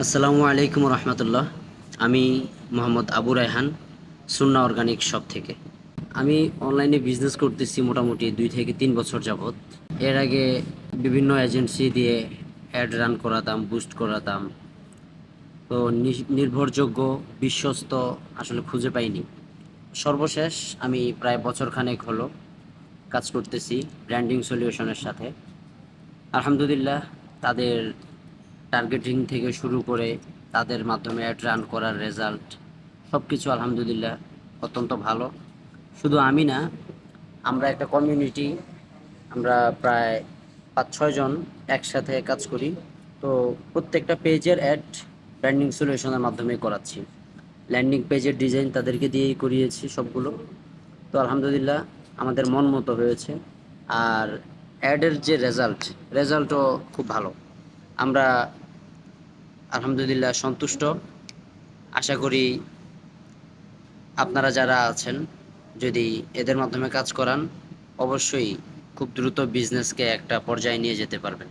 আসসালামু আলাইকুম রহমতুল্লাহ। আমি মোহাম্মদ আবু রায়হান, সুন্না অর্গানিক শপ থেকে। আমি অনলাইনে বিজনেস করতেছি মোটামুটি 2 থেকে 3 বছর যাবত। এর আগে বিভিন্ন এজেন্সি দিয়ে অ্যাড রান করাতাম, বুস্ট করাতাম। তো নির্ভরযোগ্য, বিশ্বস্ত আসলে খুঁজে পাইনি। সর্বশেষ আমি প্রায় বছরখানেক হলো কাজ করতেছি ব্র্যান্ডিং সলিউশনের সাথে। আলহামদুলিল্লাহ, তাদের টার্গেটিং থেকে শুরু করে তাদের মাধ্যমে অ্যাড রান করার রেজাল্ট সব কিছু আলহামদুলিল্লাহ অত্যন্ত ভালো। শুধু আমি না, আমরা একটা কমিউনিটি, আমরা প্রায় 5-6 জন একসাথে কাজ করি। তো প্রত্যেকটা পেজের অ্যাড ব্র্যান্ডিং সলিউশনের মাধ্যমে করাচ্ছি। ল্যান্ডিং পেজের ডিজাইন তাদেরকে দিয়েই করিয়েছি সবগুলো। তো আলহামদুলিল্লাহ আমাদের মন মতো হয়েছে। আর অ্যাডের যে রেজাল্টও খুব ভালো। আমরা আলহামদুলিল্লাহ সন্তুষ্ট। আশা করি আপনারা যারা আছেন, যদি এদের মাধ্যমে কাজ করান, অবশ্যই খুব দ্রুত বিজনেসকে একটা পর্যায়ে নিয়ে যেতে পারবেন।